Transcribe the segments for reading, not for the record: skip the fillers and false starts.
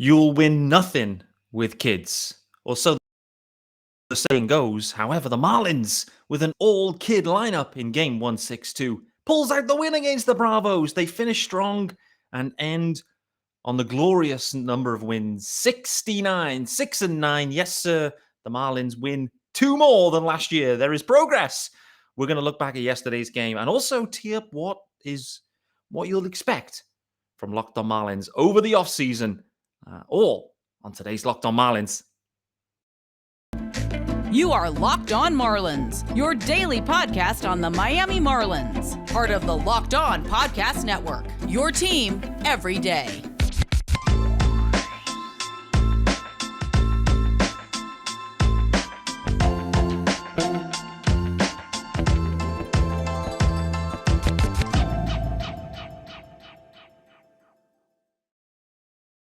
You'll win nothing with kids, or so the saying goes. However, the Marlins, with an all-kid lineup in Game 162, pulls out the win against the Bravos. They finish strong and end on the glorious number of wins, 69, 6-9. Yes, sir, the Marlins win 2 more than last year. There is progress. We're going to look back at yesterday's game and also tee up what you'll expect from Locked On Marlins over the offseason, all on today's Locked On Marlins. You are Locked On Marlins, your daily podcast on the Miami Marlins, part of the Locked On Podcast Network, your team every day.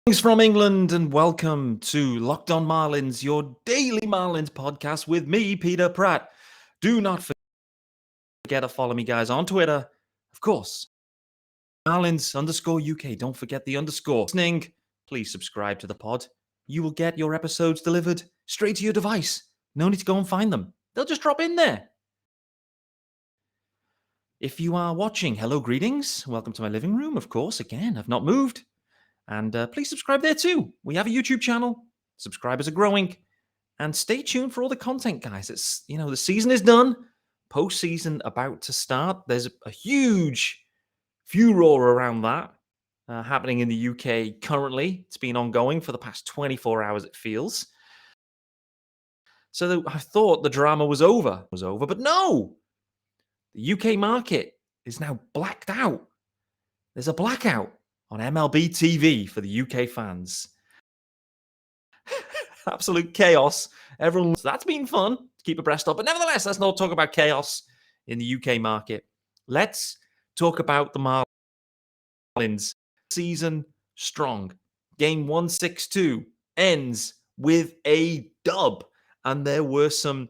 Thanks from England and welcome to Locked On Marlins, your daily Marlins podcast with me, Peter Pratt. Do not forget to follow me, guys, on Twitter. Of course, Marlins_UK. Don't forget the underscore. Listening, please subscribe to the pod. You will get your episodes delivered straight to your device. No need to go and find them. They'll just drop in there. If you are watching, hello, greetings. Welcome to my living room, of course. Again, I've not moved. And please subscribe there too. We have a YouTube channel. Subscribers are growing. And stay tuned for all the content, guys. It's, the season is done. Postseason about to start. There's a huge furor around that happening in the UK currently. It's been ongoing for the past 24 hours, it feels. So I thought the drama was over. But no! The UK market is now blacked out. There's a blackout on MLB TV for the UK fans. Absolute chaos. That's been fun to keep abreast of. But nevertheless, let's not talk about chaos in the UK market. Let's talk about the Marlins. Season strong. Game 162 ends with a dub. And there were some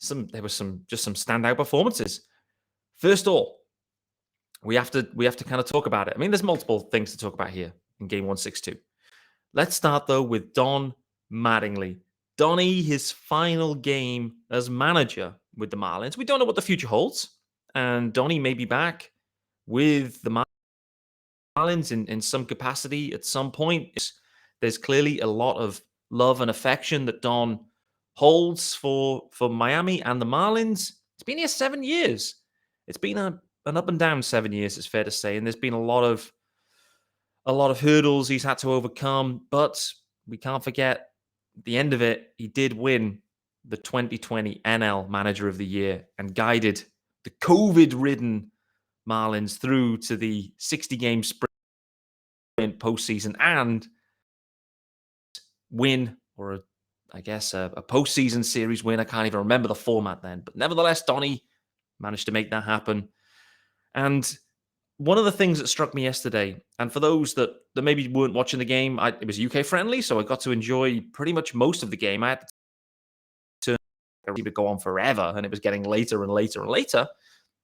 standout performances. First of all, we have to kind of talk about it. I mean, there's multiple things to talk about here in Game 162. Let's start, though, with Don Mattingly. Donnie, his final game as manager with the Marlins. We don't know what the future holds. And Donnie may be back with the Marlins in some capacity at some point. There's clearly a lot of love and affection that Don holds for Miami and the Marlins. It's been here 7 years. It's been an up and down 7 years, it's fair to say, and there's been a lot of hurdles he's had to overcome. But we can't forget, at the end of it, he did win the 2020 NL Manager of the Year and guided the COVID-ridden Marlins through to the 60-game sprint postseason and win, or a postseason series win. I can't even remember the format then, but nevertheless, Donnie managed to make that happen. And one of the things that struck me yesterday, and for those that maybe weren't watching the game, it was UK friendly, so I got to enjoy pretty much most of the game. I had to go on forever, and it was getting later and later and later.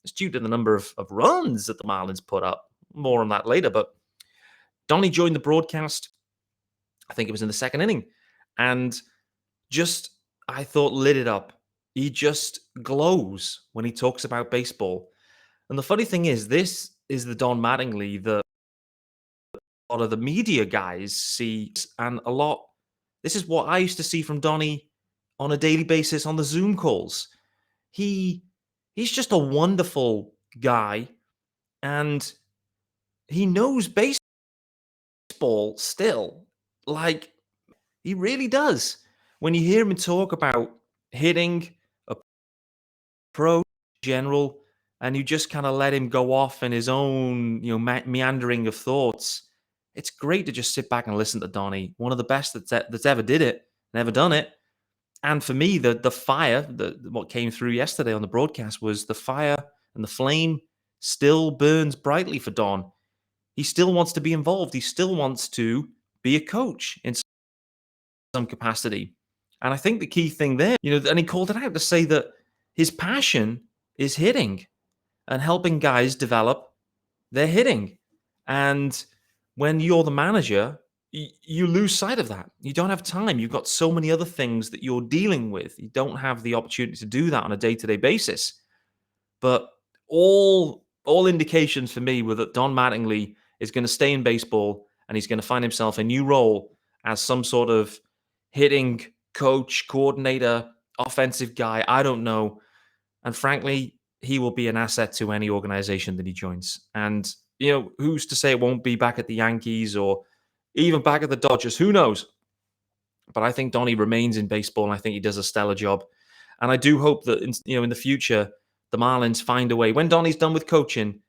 It's due to the number of runs that the Marlins put up. More on that later, but Donnie joined the broadcast, I think it was in the second inning, and I thought, lit it up. He just glows when he talks about baseball. And the funny thing is, this is the Don Mattingly that a lot of the media guys see, and this is what I used to see from Donnie on a daily basis on the Zoom calls. He's just a wonderful guy, and he knows baseball still. Like, he really does. When you hear him talk about hitting, approach, general, and you just kind of let him go off in his own, meandering of thoughts, it's great to just sit back and listen to Donnie. One of the best that's ever did it, never done it. And for me, the fire, what came through yesterday on the broadcast was the fire and the flame still burns brightly for Don. He still wants to be involved. He still wants to be a coach in some capacity. And I think the key thing there, and he called it out to say that his passion is hitting and helping guys develop their hitting. And when you're the manager, you lose sight of that. You don't have time. You've got so many other things that you're dealing with. You don't have the opportunity to do that on a day-to-day basis. But all indications for me were that Don Mattingly is going to stay in baseball and he's going to find himself a new role as some sort of hitting coach, coordinator, offensive guy. I don't know. And frankly, he will be an asset to any organization that he joins. And, who's to say it won't be back at the Yankees or even back at the Dodgers? Who knows? But I think Donnie remains in baseball, and I think he does a stellar job. And I do hope that in the future, the Marlins find a way. When Donnie's done with coaching,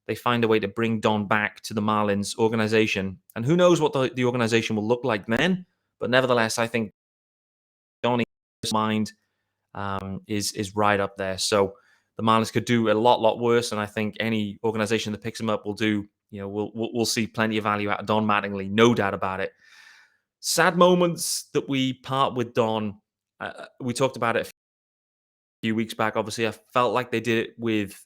they find a way to bring Don back to the Marlins organization. And who knows what the organization will look like then? But nevertheless, I think Donnie's mind is right up there. So the Marlins could do a lot worse, and I think any organization that picks him up will do. We'll see plenty of value out of Don Mattingly, no doubt about it. Sad moments that we part with Don. We talked about it a few weeks back. Obviously, I felt like they did it with,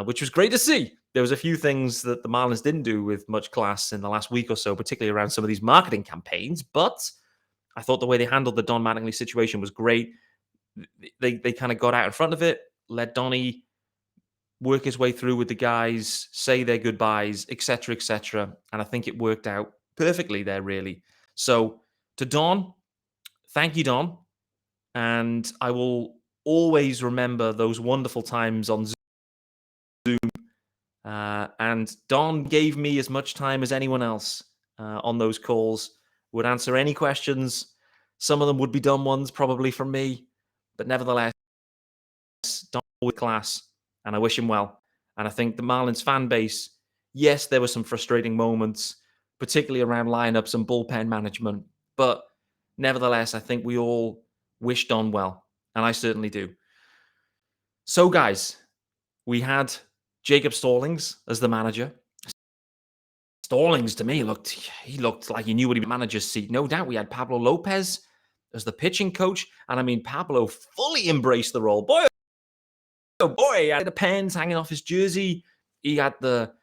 which was great to see. There was a few things that the Marlins didn't do with much class in the last week or so, particularly around some of these marketing campaigns. But I thought the way they handled the Don Mattingly situation was great. They kind of got out in front of it, let Donnie work his way through with the guys, say their goodbyes, etc., etc. And I think it worked out perfectly there, really. So to Don, thank you, Don. And I will always remember those wonderful times on Zoom. And Don gave me as much time as anyone else on those calls, would answer any questions. Some of them would be dumb ones, probably from me. But nevertheless, Don with class, and I wish him well. And I think the Marlins fan base, yes, there were some frustrating moments, particularly around lineups and bullpen management. But nevertheless, I think we all wish Don well, and I certainly do. So, guys, we had Jacob Stallings as the manager. Stallings, to me, looked like he knew what he was manager's seat. No doubt we had Pablo Lopez as the pitching coach. And I mean, Pablo fully embraced the role. Boy, oh boy, he had the pens hanging off his jersey. He had the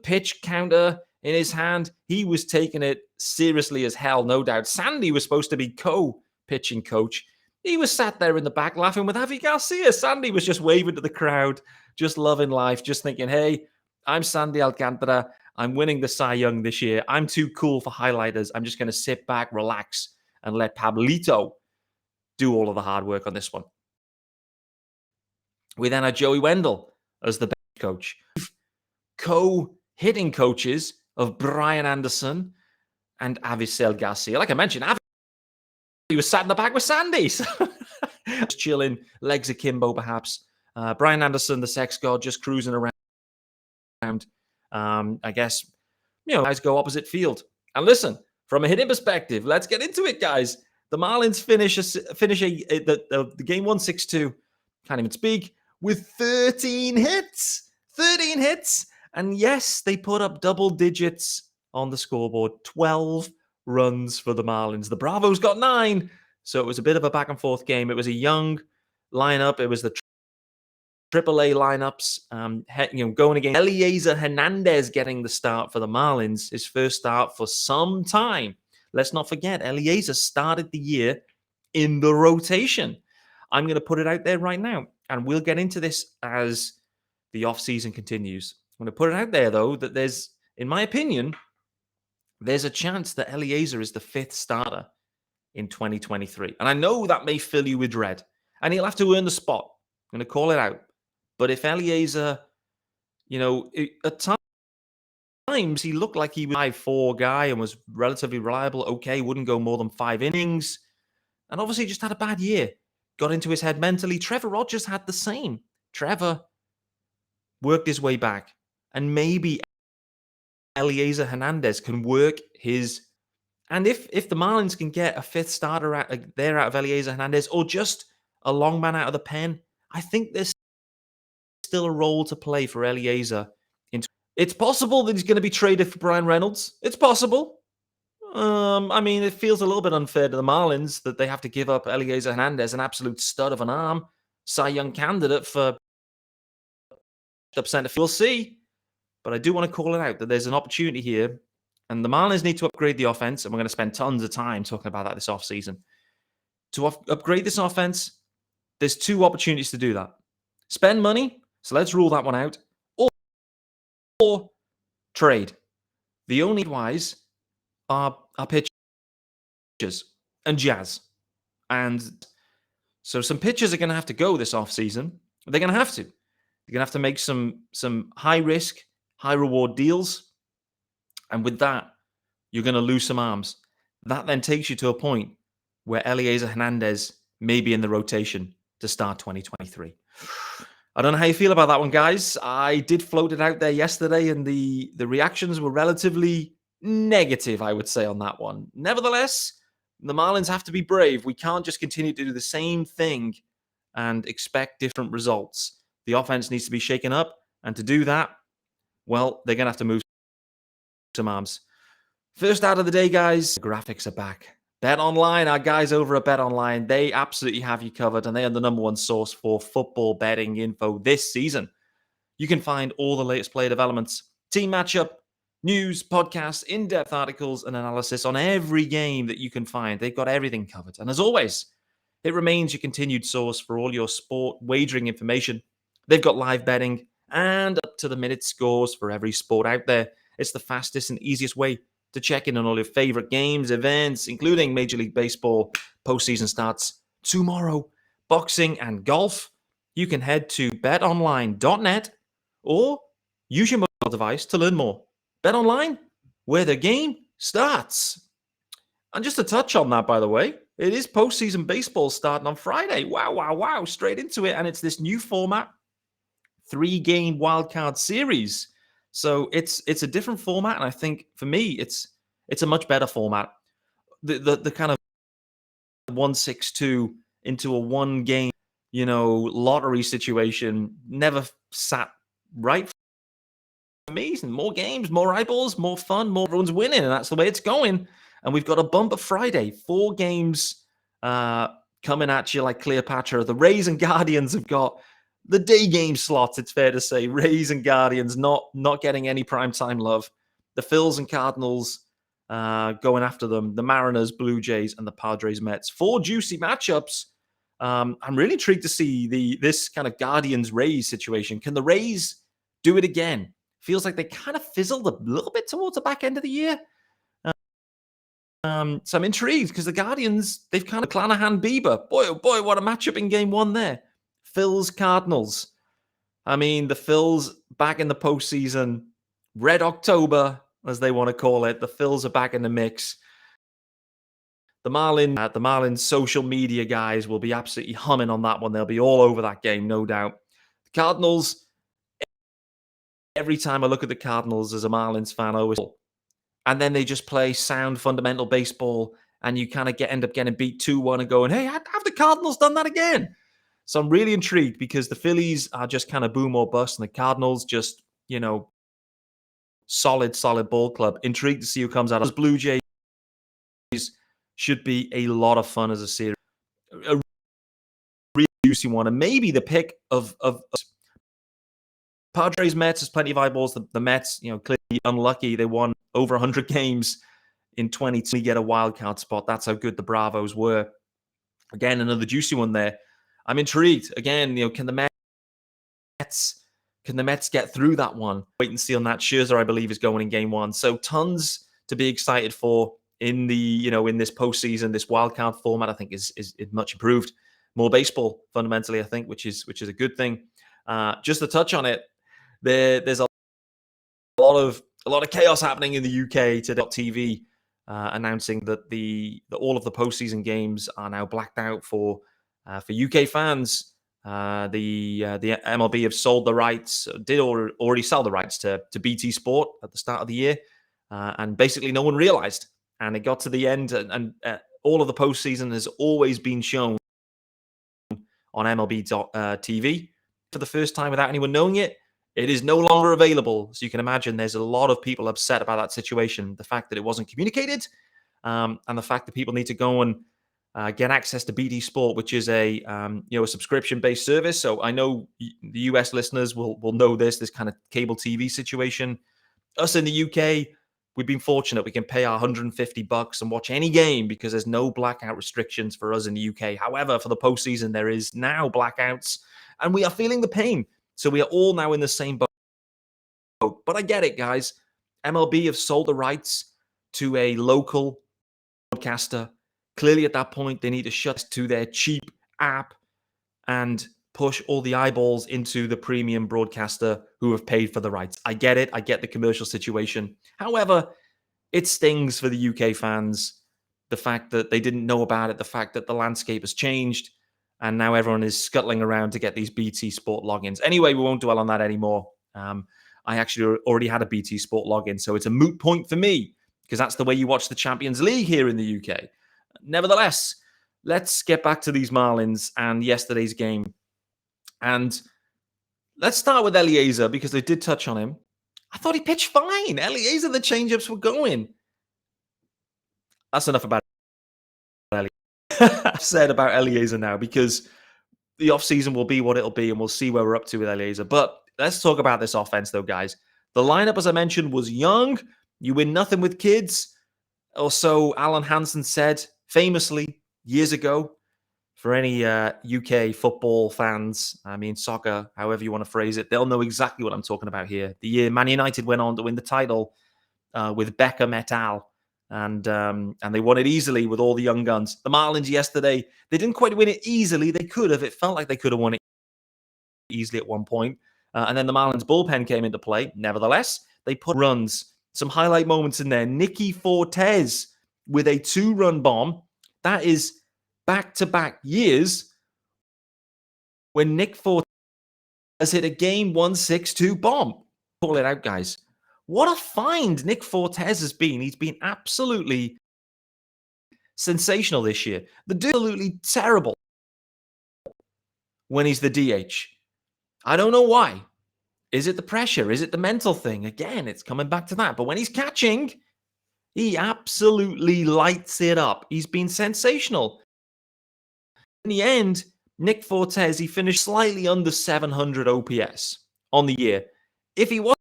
pitch counter in his hand. He was taking it seriously as hell, no doubt. Sandy was supposed to be co-pitching coach. He was sat there in the back laughing with Javi Garcia. Sandy was just waving to the crowd, just loving life, just thinking, hey, I'm Sandy Alcantara. I'm winning the Cy Young this year. I'm too cool for highlighters. I'm just going to sit back, relax, and let Pablito do all of the hard work on this one. We then had Joey Wendell as the bench coach. Co-hitting coaches of Brian Anderson and Avisel Garcia. Like I mentioned, he was sat in the back with Sandy. Just chilling, legs akimbo perhaps. Brian Anderson, the sex god, just cruising around. I guess, guys go opposite field. And listen, from a hitting perspective, let's get into it, guys. The Marlins finish the game 1-6-2, can't even speak, with 13 hits. 13 hits. And yes, they put up double digits on the scoreboard. 12 runs for the Marlins. The Bravos got 9. So it was a bit of a back and forth game. It was a young lineup. It was the AAA lineups, going against Elieser Hernandez getting the start for the Marlins, his first start for some time. Let's not forget, Elieser started the year in the rotation. I'm going to put it out there right now, and we'll get into this as the offseason continues. I'm going to put it out there, though, that there's, in my opinion, there's a chance that Elieser is the 5th starter in 2023. And I know that may fill you with dread, and he'll have to earn the spot. I'm going to call it out. But if Elieser, at times he looked like he was a 5-4 guy and was relatively reliable. Okay, wouldn't go more than 5 innings. And obviously just had a bad year. Got into his head mentally. Trevor Rogers had the same. Trevor worked his way back. And maybe Elieser Hernandez can work his... And if the Marlins can get a 5th starter out of Elieser Hernandez, or just a long man out of the pen, I think there's still a role to play for Elieser. It's possible that he's going to be traded for Brian Reynolds. It's possible. It feels a little bit unfair to the Marlins that they have to give up Elieser Hernandez, an absolute stud of an arm, Cy Young candidate for up center. We'll see. But I do want to call it out that there's an opportunity here And the Marlins need to upgrade the offense, and we're going to spend tons of time talking about that this offseason. To upgrade this offense, there's two opportunities to do that. Spend money, so let's rule that one out, or trade. The only wise are pitchers and Jazz. And so some pitchers are going to have to go this offseason. They're going to have to. They're going to have to make some high-risk, high-reward deals. And with that, you're going to lose some arms. That then takes you to a point where Elieser Hernandez may be in the rotation to start 2023. I don't know how you feel about that one, guys. I did float it out there yesterday, and the reactions were relatively negative, I would say, on that one. Nevertheless, the Marlins have to be brave. We can't just continue to do the same thing and expect different results. The offense needs to be shaken up, and to do that, well, they're going to have to move some arms. First out of the day, guys, the graphics are back. Bet Online, our guys over at Bet Online, they absolutely have you covered, and they are the number one source for football betting info this season. You can find all the latest player developments, team matchup, news, podcasts, in-depth articles, and analysis on every game that you can find. They've got everything covered. And as always, it remains your continued source for all your sport wagering information. They've got live betting and up-to-the-minute scores for every sport out there. It's the fastest and easiest way to check in on all your favorite games, events, including Major League Baseball. Postseason starts tomorrow. Boxing and golf. You can head to betonline.net or use your mobile device to learn more. BetOnline, where the game starts. And just to touch on that, by the way, it is postseason baseball starting on Friday. Wow. Straight into it. And it's this new format, 3-game wildcard series. So it's a different format, and I think for me it's a much better format. The kind of 1-6-2 into a 1-game, lottery situation never sat right for me. More games, more eyeballs, more fun, more everyone's winning, and that's the way it's going. And we've got a bumper Friday, 4 games coming at you like Cleopatra. The Rays and Guardians have got the day game slots, it's fair to say. Rays and Guardians not getting any primetime love. The Phils and Cardinals going after them. The Mariners, Blue Jays, and the Padres, Mets. 4 juicy matchups. I'm really intrigued to see this kind of Guardians-Rays situation. Can the Rays do it again? Feels like they kind of fizzled a little bit towards the back end of the year. So I'm intrigued because the Guardians, they've kind of Clanahan Bieber. Boy, oh boy, what a matchup in game 1 there. Phils, Cardinals. I mean, the Phils back in the postseason. Red October, as they want to call it. The Phils are back in the mix. The Marlins social media guys will be absolutely humming on that one. They'll be all over that game, no doubt. The Cardinals, every time I look at the Cardinals as a Marlins fan, I always... And then they just play sound, fundamental baseball, and you kind of end up getting beat 2-1 and going, hey, have the Cardinals done that again? So I'm really intrigued because the Phillies are just kind of boom or bust, and the Cardinals just, solid ball club. Intrigued to see who comes out. Those Blue Jays should be a lot of fun as a series. A really juicy one. And maybe the pick of Padres Mets has plenty of eyeballs. The Mets, clearly unlucky. They won over 100 games in 2020. Get a wild card spot. That's how good the Bravos were. Again, another juicy one there. I'm intrigued. Again, can the Mets get through that one? Wait and see on that. Scherzer, I believe, is going in game 1. So tons to be excited for in the in this postseason. This wildcard format, I think, is much improved. More baseball fundamentally, I think, which is a good thing. Just to touch on it, there's a lot of chaos happening in the UK today. TV announcing that all of the postseason games are now blacked out for UK fans. The MLB have sold the rights, did already sell the rights to BT Sport at the start of the year, and basically no one realized. And it got to the end, and all of the postseason has always been shown on MLB TV for the first time without anyone knowing it. It is no longer available. So you can imagine there's a lot of people upset about that situation. The fact that it wasn't communicated, and the fact that people need to go and get access to BT Sport, which is a subscription-based service. So I know the US listeners will know this kind of cable TV situation. Us in the UK, we've been fortunate. We can pay our $150 and watch any game because there's no blackout restrictions for us in the UK. However, for the postseason, there is now blackouts, and we are feeling the pain. So we are all now in the same boat. But I get it, guys. MLB have sold the rights to a local broadcaster. Clearly, at that point, they need to shut to their cheap app and push all the eyeballs into the premium broadcaster who have paid for the rights. I get it. I get the commercial situation. However, it stings for the UK fans, the fact that they didn't know about it, the fact that the landscape has changed, and now everyone is scuttling around to get these BT Sport logins. Anyway, we won't dwell on that anymore. I actually already had a BT Sport login, so it's a moot point for me because that's the way you watch the Champions League here in the UK. Nevertheless, let's get back to these Marlins and yesterday's game. And let's start with Elieser because they did touch on him. I thought he pitched fine. Elieser, the changeups were going. That's enough about Elieser. I've said about Elieser now because the offseason will be what it'll be and we'll see where we're up to with Elieser. But let's talk about this offense, though, guys. The lineup, as I mentioned, was young. You win nothing with kids. Or so Alan Hansen said famously years ago. For any UK football fans, I mean soccer, however you want to phrase it, they'll know exactly what I'm talking about here. The year Man United went on to win the title with Beckham et al. And they won it easily with all the young guns. The Marlins yesterday, they didn't quite win it easily. They could have. It felt like they could have won it easily at one point. And then the Marlins bullpen came into play. Nevertheless, they put runs. Some highlight moments in there. Nicky Fortes with a 2-run bomb. That is back-to-back years when Nick Fortes has hit a game 1-6-2 bomb. Call it out, guys. What a find Nick Fortes has been. He's been absolutely sensational this year. The dude absolutely terrible when he's the DH. I don't know why. Is it the pressure? Is it the mental thing? Again, it's coming back to that. But when he's catching, he absolutely lights it up. He's been sensational. In the end, Nick Fortes, he finished slightly under 700 OPS on the year. If he wasn't,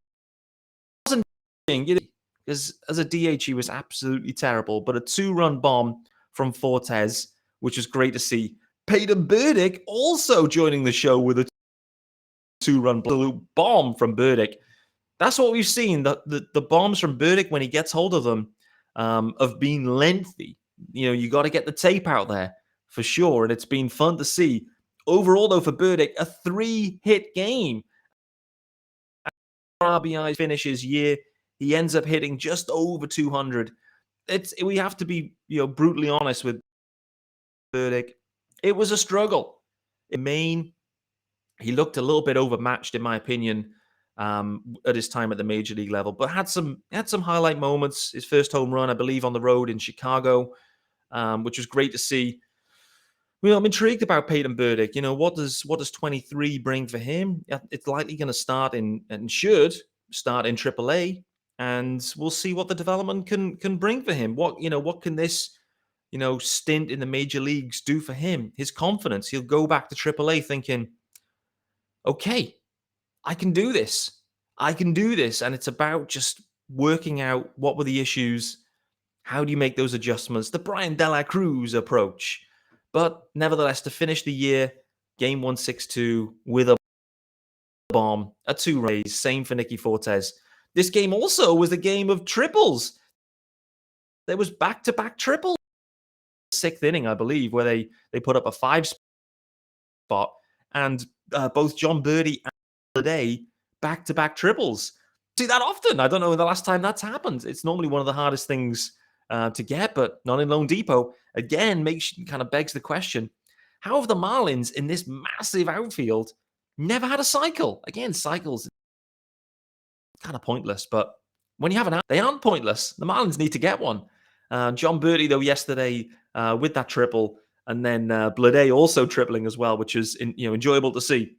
because as a DH, he was absolutely terrible. But a 2-run bomb from Fortes, which was great to see. Peyton Burdick also joining the show with a 2-run bomb from Burdick. That's what we've seen. The bombs from Burdick, when he gets hold of them, have been lengthy. You know, you got to get the tape out there. For sure, and it's been fun to see. Overall, though, for Burdick, a 3-hit game. RBI finishes year, he ends up hitting just over 200. We have to be, brutally honest with Burdick. It was a struggle. In Maine, he looked a little bit overmatched, in my opinion, at his time at the major league level, but had some highlight moments. His first home run, I believe, on the road in Chicago, which was great to see. Well, I'm intrigued about Peyton Burdick. What does 23 bring for him? It's likely going to start and should start in AAA, and we'll see what the development can bring for him. What can this stint in the major leagues do for him? His confidence. He'll go back to AAA thinking, okay, I can do this. And it's about just working out what were the issues. How do you make those adjustments? The Brian De La Cruz approach. But nevertheless, to finish the year, game 1-6-2 with a bomb, a 2 raise, same for Nicky Fortes. This game also was a game of triples. There was back-to-back triples. 6th inning, I believe, where they put up a 5 spot, and both John Birdie and Bleday back-to-back triples. See that often. I don't know the last time that's happened. It's normally one of the hardest things to get, but not in Lone Depot. Again, kind of begs the question, how have the Marlins in this massive outfield never had a cycle? Again, cycles kind of pointless, but when you have they aren't pointless. The Marlins need to get one. John Birdie, though, yesterday with that triple, and then Bleday also tripling as well, which is enjoyable to see.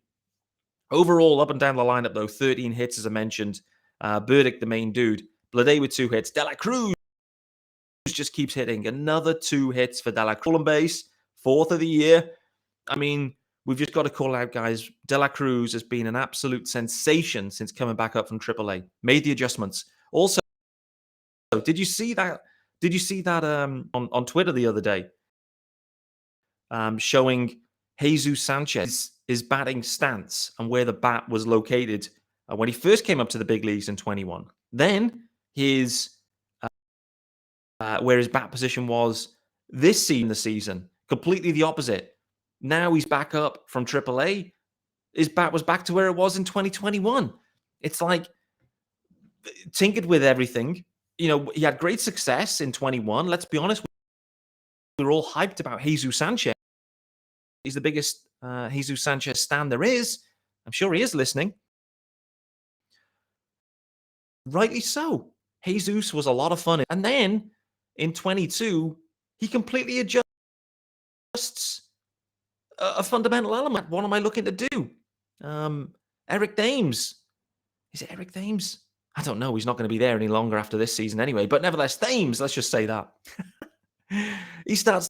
Overall, up and down the lineup, though, 13 hits, as I mentioned. Burdick, the main dude. Bleday with 2 hits. De La Cruz just keeps hitting. Another 2 hits for De La Cruz. Base, 4th of the year. I mean, we've just got to call out, guys. De La Cruz has been an absolute sensation since coming back up from AAA. Made the adjustments. Also, did you see that? Did you see that on Twitter the other day? Showing Jesus Sanchez his batting stance and where the bat was located when he first came up to the big leagues in 21. Then his where his bat position was this season, completely the opposite. Now he's back up from AAA. His bat was back to where it was in 2021. It's like tinkered with everything. You know, he had great success in 21. Let's be honest, we were all hyped about Jesus Sanchez. He's the biggest Jesus Sanchez stan there is. I'm sure he is listening. Rightly so. Jesus was a lot of fun. And then in 22, he completely adjusts a fundamental element. What am I looking to do? Eric Thames. Is it Eric Thames? I don't know. He's not going to be there any longer after this season anyway. But nevertheless, Thames, let's just say that. He starts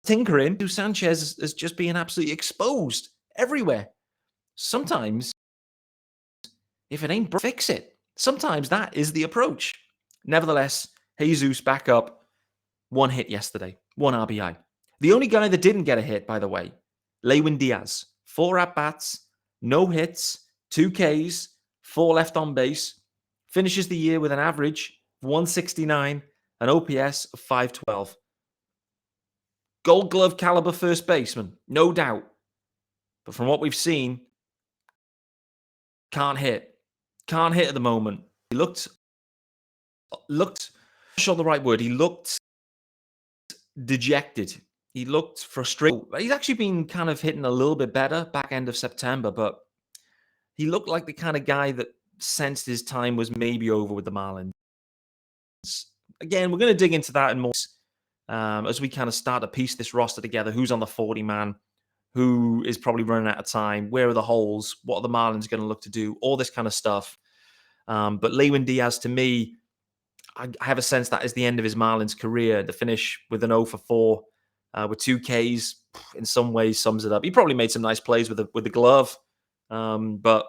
tinkering. Sanchez is just being absolutely exposed everywhere. Sometimes, if it ain't broke, fix it. Sometimes that is the approach. Nevertheless, Jesus back up. 1 hit yesterday. 1 RBI. The only guy that didn't get a hit, by the way, Lewin Diaz. 4 at-bats, no hits, 2 Ks, 4 left on base. Finishes the year with an average of 169, an OPS of 512. Gold Glove caliber first baseman, no doubt. But from what we've seen, can't hit. Can't hit at the moment. He looked, not sure the right word. He looked dejected. He looked frustrated. He's actually been kind of hitting a little bit better back end of September, but he looked like the kind of guy that sensed his time was maybe over with the Marlins. Again, we're going to dig into that in more as we kind of start to piece this roster together. Who's on the 40-man? Who is probably running out of time? Where are the holes? What are the Marlins going to look to do? All this kind of stuff. But Lewin Diaz, to me, I have a sense that is the end of his Marlins career. To finish with an 0 for 4 with 2 Ks, in some ways sums it up. He probably made some nice plays with the glove, but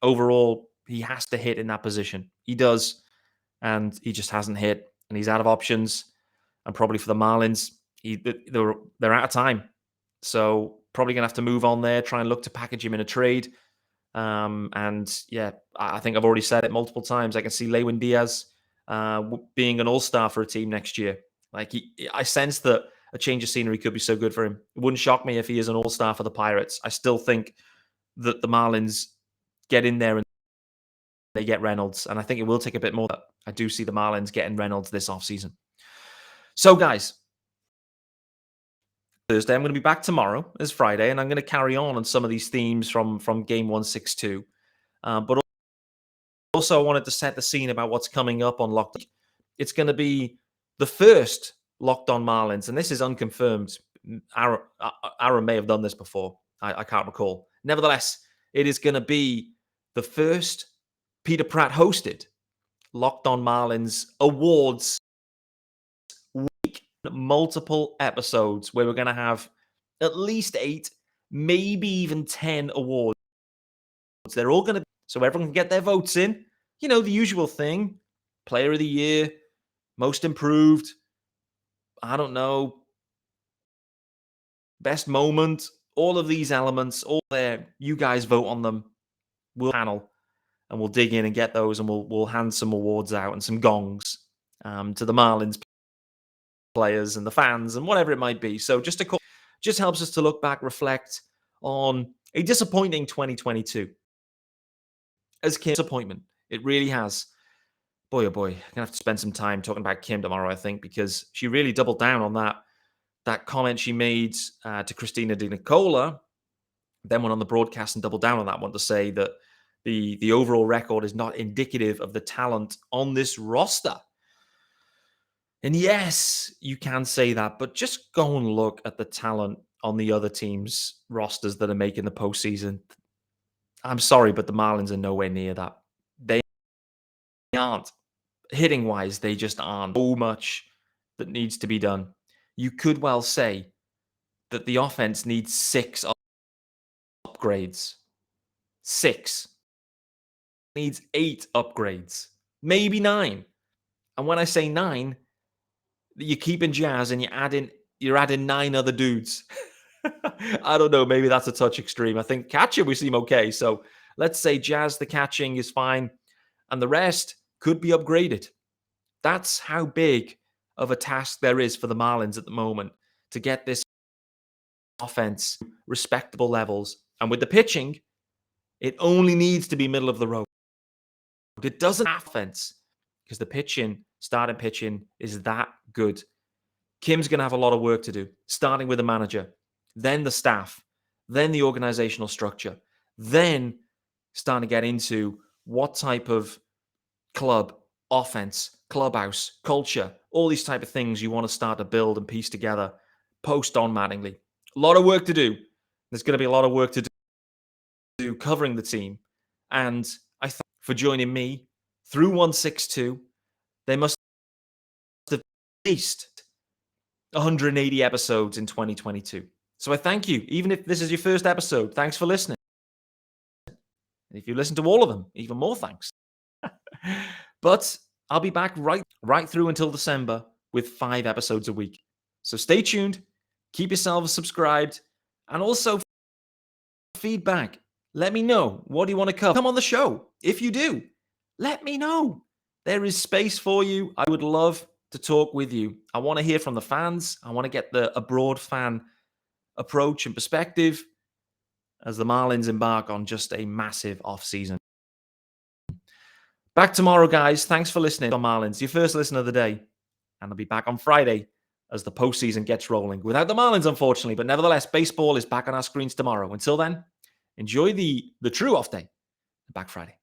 overall, he has to hit in that position. He does, and he just hasn't hit, and he's out of options. And probably for the Marlins, they're out of time. So probably going to have to move on there, try and look to package him in a trade. And yeah, I think I've already said it multiple times. I can see Lewin Diaz being an all-star for a team next year. Like I sense that a change of scenery could be so good for him. It wouldn't shock me if he is an all-star for the Pirates. I still think that the Marlins get in there and they get Reynolds. And I think it will take a bit more. But I do see the Marlins getting Reynolds this offseason. So guys, Thursday, I'm going to be back tomorrow as Friday, and I'm going to carry on some of these themes from game 162. But also, I wanted to set the scene about what's coming up on Locked On. It's going to be the first Locked On Marlins, and this is unconfirmed. Aaron may have done this before. I can't recall. Nevertheless, it is going to be the first Peter Pratt hosted Locked On Marlins Awards week. Multiple episodes where we're going to have at least 8, maybe even 10 awards. They're all going to, so everyone can get their votes in. You know, the usual thing. Player of the year, most improved, I don't know, best moment, all of these elements, all there. You guys vote on them. We'll panel and we'll dig in and get those, and we'll hand some awards out and some gongs to the Marlins players and the fans and whatever it might be. So just helps us to look back, reflect on a disappointing 2022. As Kim's disappointment, it really has. Boy, oh boy, I'm gonna have to spend some time talking about Kim tomorrow, I think, because she really doubled down on that comment she made to Christina De Nicola, then went on the broadcast and doubled down on that one to say that the overall record is not indicative of the talent on this roster. And yes, you can say that, but just go and look at the talent on the other teams' rosters that are making the postseason. I'm sorry, but the Marlins are nowhere near that. They aren't. Hitting-wise, they just aren't. So much that needs to be done. You could well say that the offense needs 6 upgrades. 6. Needs 8 upgrades. Maybe 9. And when I say 9, you're keeping Jazz and you're adding 9 other dudes. I don't know. Maybe that's a touch extreme. I think catcher we seem okay. So let's say Jazz, the catching is fine, and the rest could be upgraded. That's how big of a task there is for the Marlins at the moment to get this offense respectable levels. And with the pitching, it only needs to be middle of the road. It doesn't have offense because the starting pitching is that good. Kim's going to have a lot of work to do, starting with the manager, then the staff, then the organizational structure, then starting to get into what type of club, offense, clubhouse, culture, all these type of things you want to start to build and piece together post Don Mattingly. A lot of work to do. There's going to be a lot of work to do covering the team. And I thank you for joining me through 162. They must have at least 180 episodes in 2022. So I thank you. Even if this is your first episode, thanks for listening. If you listen to all of them, even more thanks. But I'll be back right through until December with 5 episodes a week. So stay tuned, keep yourselves subscribed, and also feedback. Let me know. What do you want to cover? Come on the show. If you do, let me know. There is space for you. I would love to talk with you. I want to hear from the fans. I want to get a broad fan approach and perspective as the Marlins embark on just a massive offseason. Back tomorrow, guys. Thanks for listening on Marlins, your first listen of the day. And I'll be back on Friday as the postseason gets rolling. Without the Marlins, unfortunately. But nevertheless, baseball is back on our screens tomorrow. Until then, enjoy the true off day. Back Friday.